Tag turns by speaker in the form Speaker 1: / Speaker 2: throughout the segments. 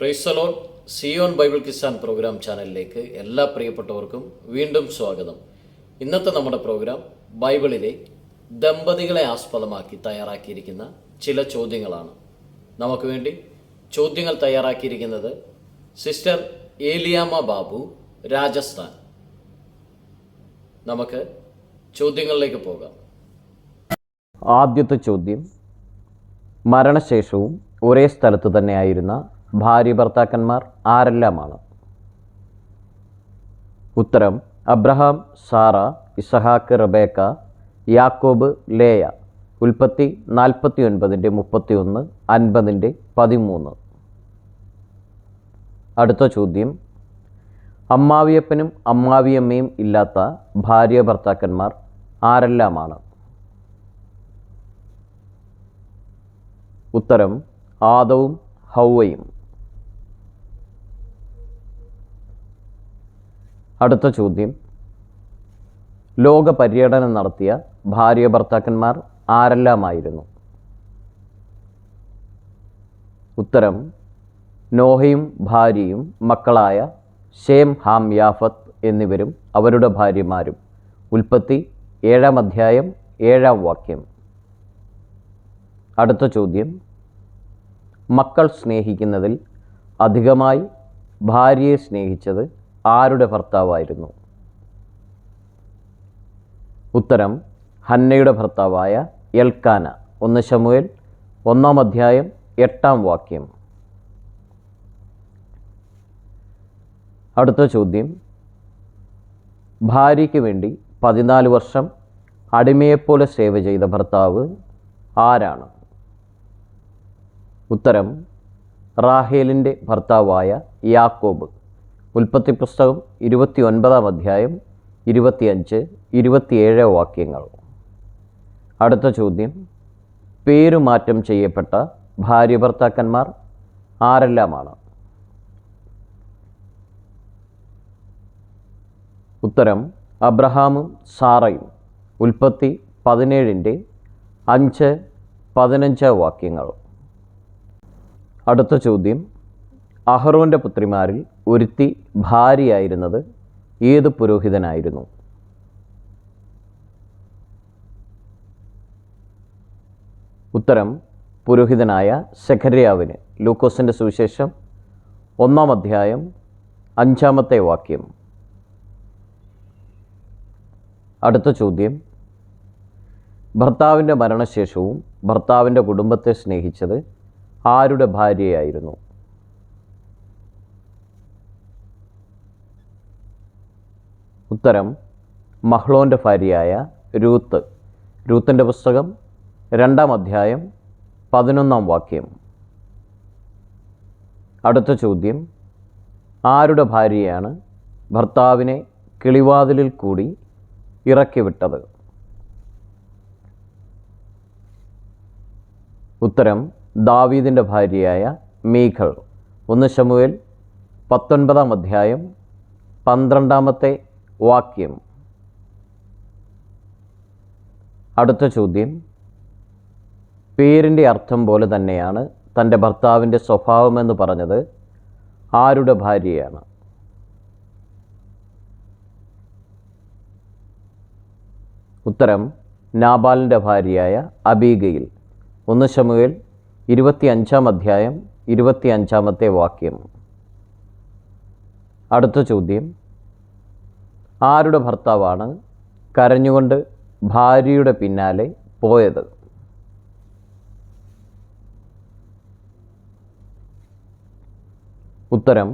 Speaker 1: Price the lord. Zion Bible Kisan program ചാനലിലേക്ക് എല്ലാ പ്രിയപ്പെട്ടവർക്കും വീണ്ടും സ്വാഗതം. ഇന്നത്തെ നമ്മുടെ പ്രോഗ്രാം ബൈബിളിലെ ദമ്പതികളെ ആസ്പദമാക്കി തയ്യാറാക്കിയിരിക്കുന്ന ചില ചോദ്യങ്ങളാണ്. നമുക്ക് വേണ്ടി ചോദ്യങ്ങൾ തയ്യാറാക്കിയിരിക്കുന്നത് സിസ്റ്റർ ഏലിയാമ്മ ബാബു, രാജസ്ഥാൻ. നമുക്ക് ചോദ്യങ്ങളിലേക്ക് പോകാം.
Speaker 2: ആദ്യത്തെ ചോദ്യം, മരണശേഷവും ഒരേ സ്ഥലത്ത് തന്നെയായിരുന്ന ഭാര്യ ഭർത്താക്കന്മാർ ആരെല്ലാമാണ്? ഉത്തരം: അബ്രഹാം, സാറ, ഇസഹാക്ക്, റബേക്ക, യാക്കോബ്, ലേയ. ഉൽപ്പത്തി 49:31, 50:13. അടുത്ത ചോദ്യം, അമ്മാവിയപ്പനും അമ്മാവിയമ്മയും ഇല്ലാത്ത ഭാര്യ ഭർത്താക്കന്മാർ ആരെല്ലാമാണ്? ഉത്തരം: ആദവും ഹൗവയും. അടുത്ത ചോദ്യം, ലോക പര്യടനം നടത്തിയ ഭാര്യ ഭർത്താക്കന്മാർ ആരെല്ലാമായിരുന്നു? ഉത്തരം: നോഹയും ഭാര്യയും മക്കളായ ശേം, ഹാം, യാഫത്ത് എന്നിവരും അവരുടെ ഭാര്യമാരും. ഉൽപ്പത്തി 7:7. അടുത്ത ചോദ്യം, മക്കൾ സ്നേഹിക്കുന്നതിൽ അധികമായി ഭാര്യയെ സ്നേഹിച്ചത് ആരുടെ ഭർത്താവായിരുന്നു? ഉത്തരം: ഹന്നയുടെ ഭർത്താവായ എൽക്കാന. 1 ശമൂവേൽ 1:8. അടുത്ത ചോദ്യം, ഭാര്യയ്ക്ക് വേണ്ടി 14 വർഷം അടിമയെപ്പോലെ സേവ ചെയ്ത ഭർത്താവ് ആരാണ്? ഉത്തരം: റാഹേലിൻ്റെ ഭർത്താവായ യാക്കോബ്. ഉൽപ്പത്തി പുസ്തകം 29:25, 27 അടുത്ത ചോദ്യം, പേരുമാറ്റം ചെയ്യപ്പെട്ട ഭാര്യ ഭർത്താക്കന്മാർ ആരെല്ലാമാണ്? ഉത്തരം: അബ്രഹാമും സാറയും. ഉൽപ്പത്തി 17:5-15. അടുത്ത ചോദ്യം, അഹറോൻ്റെ പുത്രിമാരിൽ ഒരുത്തി ഭാര്യയായിരുന്നത് ഏത് പുരോഹിതനായിരുന്നു? ഉത്തരം: പുരോഹിതനായ സെഖര്യാവിന്. ലൂക്കോസിൻ്റെ സുവിശേഷം 1:5. അടുത്ത ചോദ്യം, ഭർത്താവിൻ്റെ മരണശേഷവും ഭർത്താവിൻ്റെ കുടുംബത്തെ സ്നേഹിച്ചത് ആരുടെ ഭാര്യയായിരുന്നു? ഉത്തരം: മഹ്ലോൻ്റെ ഭാര്യയായ രൂത്ത്. രൂത്തിൻ്റെ പുസ്തകം 2:11. അടുത്ത ചോദ്യം, ആരുടെ ഭാര്യയാണ് ഭർത്താവിനെ കിളിവാതിലിൽ കൂടി ഇറക്കിവിട്ടത്? ഉത്തരം: ദാവീദിൻ്റെ ഭാര്യയായ മീഖൾ. 1 ശമൂവേൽ 19:12. അടുത്ത ചോദ്യം, പേരിൻ്റെ അർത്ഥം പോലെ തന്നെയാണ് തൻ്റെ ഭർത്താവിൻ്റെ സ്വഭാവമെന്ന് പറഞ്ഞത് ആരുടെ ഭാര്യയാണ്? ഉത്തരം: നാബാലിൻ്റെ ഭാര്യയായ അബീഗയിൽ. 1 ശമൂവേൽ 25:25. അടുത്ത ചോദ്യം, ആരുടെ ഭർത്താവാണ് കരഞ്ഞുകൊണ്ട് ഭാര്യയുടെ പിന്നാലെ പോയത്? ഉത്തരം: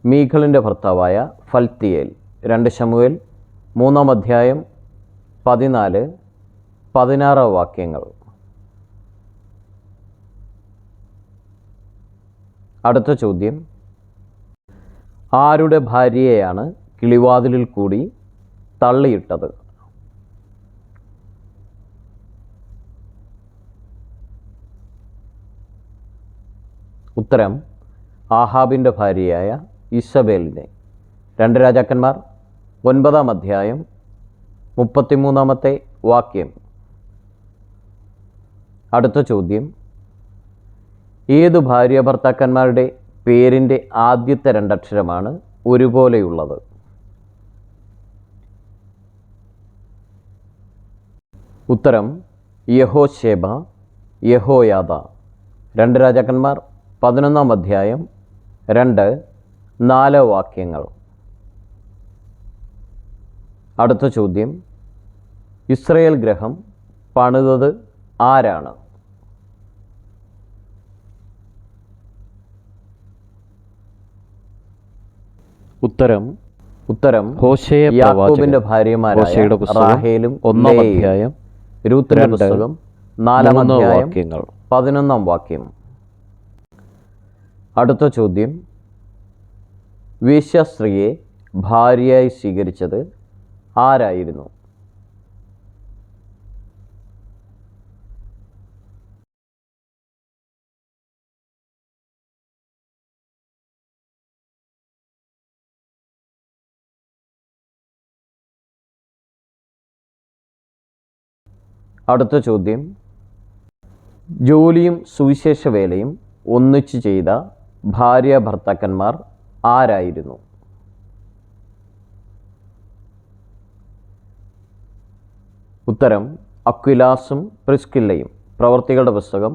Speaker 2: മീഖളിൻ്റെ ഭർത്താവായ ഫൽത്തിയേൽ. 2 ശമൂവേൽ 3:14-16. അടുത്ത ചോദ്യം, ആരുടെ ഭാര്യയെയാണ് കിളിവാതിലിൽ കൂടി തള്ളിയിട്ടത്? ഉത്തരം: ആഹാബിൻ്റെ ഭാര്യയായ ഇസബേലിനെ. 2 രാജാക്കന്മാർ 9:33. അടുത്ത ചോദ്യം, ഏതു ഭാര്യ ഭർത്താക്കന്മാരുടെ പേരിൻ്റെ ആദ്യത്തെ രണ്ടക്ഷരമാണ് ഒരുപോലെയുള്ളത്? ഉത്തരം യഹോശേബ, യഹോയാദ. 2 രാജാക്കന്മാർ 11-ാം അധ്യായം 2-4 വാക്യങ്ങൾ. അടുത്ത ചോദ്യം, ഇസ്രയേൽ ഗൃഹം പണിതത് ആരാണ്? ഉത്തരം
Speaker 3: ഹോശേയ
Speaker 2: യാക്കോബിന്റെ ഭാര്യമാരായ റാഹേലും 1-ാം അധ്യായം, രൂത്തിന്റെ പുസ്തകം 4-ാം അധ്യായം 11-ാം വാക്യം. അടുത്ത ചോദ്യം, വേശ്യാസ്ത്രീയെ ഭാര്യയായി സ്വീകരിച്ചത് ആരായിരുന്നു? അടുത്ത ചോദ്യം, ജോലിയും സുവിശേഷ വേലയും ഒന്നിച്ചു ചെയ്ത ഭാര്യ ഭർത്താക്കന്മാർ ആരായിരുന്നു? ഉത്തരം അക്വിലാസും പ്രിസ്കില്ലയും. പ്രവർത്തികളുടെ പുസ്തകം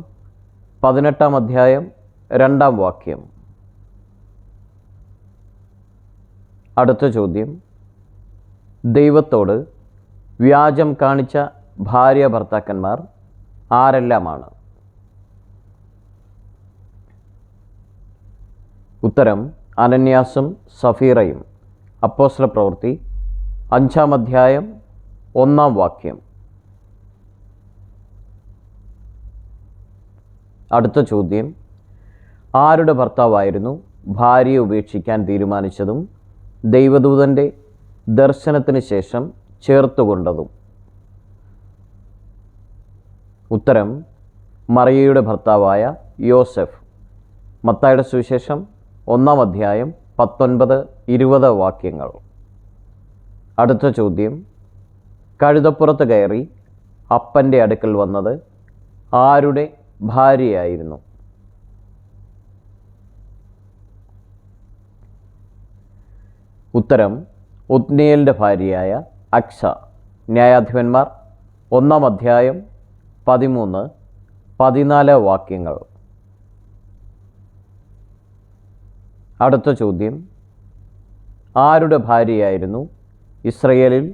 Speaker 2: 18-ാം അധ്യായം 2-ാം വാക്യം. അടുത്ത ചോദ്യം, ദൈവത്തോട് വ്യാജം കാണിച്ച ഭാര്യ ഭർത്താക്കന്മാർ ആരെല്ലാമാണ്? ഉത്തരം അനന്യാസും സഫീറയും. അപ്പോസ്തല പ്രവൃത്തി 5-ാം അധ്യായം 1-ാം വാക്യം. അടുത്ത ചോദ്യം, ആരുടെ ഭർത്താവായിരുന്നു ഭാര്യയെ ഉപേക്ഷിക്കാൻ തീരുമാനിച്ചതും ദൈവദൂതൻ്റെ ദർശനത്തിന് ശേഷം ചേർത്തുകൊണ്ടതും? ഉത്തരം മറിയയുടെ ഭർത്താവായ യോസെഫ്. മത്തായിയുടെ സുവിശേഷം 1-ാം അധ്യായം 19-20 വാക്യങ്ങൾ. അടുത്ത ചോദ്യം, കഴുതപ്പുറത്ത് കയറി അപ്പൻ്റെ അടുക്കൽ വന്നത് ആരുടെ ഭാര്യയായിരുന്നു? ഉത്തരം ഒത്നിയേലിൻ്റെ ഭാര്യയായ അക്സ. ന്യായാധിപന്മാർ 1-ാം അധ്യായം 13-14 വാക്യങ്ങൾ. അടുത്ത ചോദ്യം, ആരുടെ ഭാര്യയായിരുന്നു ഇസ്രയേലിൽ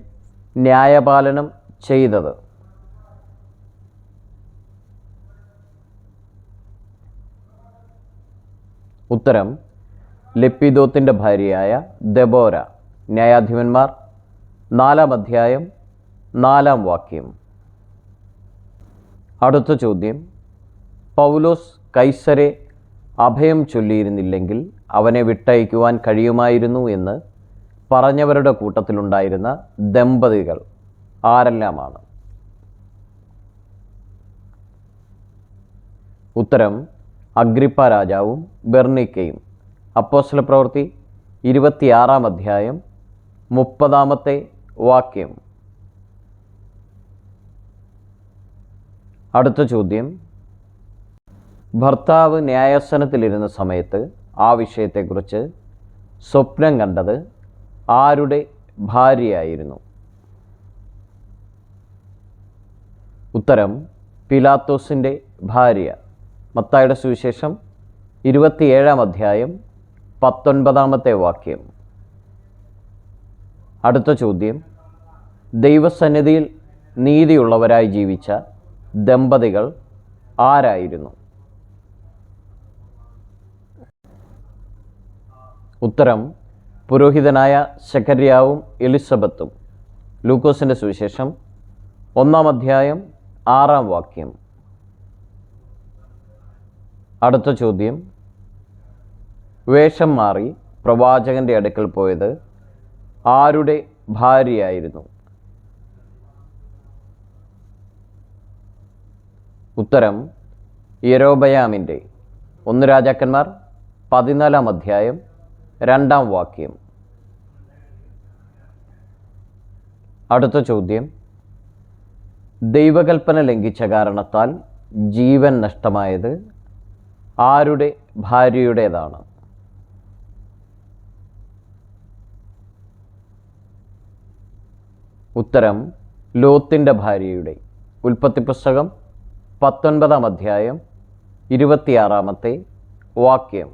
Speaker 2: ന്യായപാലനം ചെയ്തത്? ഉത്തരം ലെപ്പിദോത്തിൻ്റെ ഭാര്യയായ ദെബോര. ന്യായാധിപന്മാർ 4-ാം അധ്യായം 4-ാം വാക്യം. അടുത്ത ചോദ്യം, പൗലോസ് കൈസരെ അഭയം ചൊല്ലിയിരുന്നില്ലെങ്കിൽ അവനെ വിട്ടയക്കുവാൻ കഴിയുമായിരുന്നു എന്ന് പറഞ്ഞവരുടെ കൂട്ടത്തിലുണ്ടായിരുന്ന ദമ്പതികൾ ആരെല്ലാമാണ്? ഉത്തരം അഗ്രിപ്പ രാജാവും ബെർണീക്കയും. അപ്പോസ്തല പ്രവൃത്തി 26-ാം അധ്യായം 30-ാമത്തെ വാക്യം. അടുത്ത ചോദ്യം, ഭർത്താവ് ന്യായാസനത്തിലിരുന്ന സമയത്ത് ആ വിഷയത്തെക്കുറിച്ച് സ്വപ്നം കണ്ടത് ആരുടെ ഭാര്യയായിരുന്നു? ഉത്തരം പിലാത്തോസിൻ്റെ ഭാര്യ. മത്തായിയുടെ സുവിശേഷം 27-ാം അധ്യായം 19-ാമത്തെ വാക്യം. അടുത്ത ചോദ്യം, ദൈവസന്നിധിയിൽ നീതിയുള്ളവരായി ജീവിച്ച ദമ്പതികൾ ആരായിരുന്നു? ഉത്തരം പുരോഹിതനായ സെഖര്യാവും എലിസബത്തും. ലൂക്കോസിൻ്റെ സുവിശേഷം 1-ാം അധ്യായം 6-ാം വാക്യം. അടുത്ത ചോദ്യം, വേഷം മാറി പ്രവാചകൻ്റെ അടുക്കൽ പോയത് ആരുടെ ഭാര്യയായിരുന്നു? ഉത്തരം യെരോബയാമിൻ്റെ. 1 രാജാക്കന്മാർ 14-ാം അധ്യായം 2-ാം വാക്യം. അടുത്ത ചോദ്യം, ദൈവകൽപ്പന ലംഘിച്ച കാരണത്താൽ ജീവൻ നഷ്ടമായത് ആരുടെ ഭാര്യയുടേതാണ്? ഉത്തരം ലോത്തിൻ്റെ ഭാര്യയുടെ. ഉൽപ്പത്തി പുസ്തകം 19-ാം അധ്യായം 26-ാമത്തെ വാക്യം.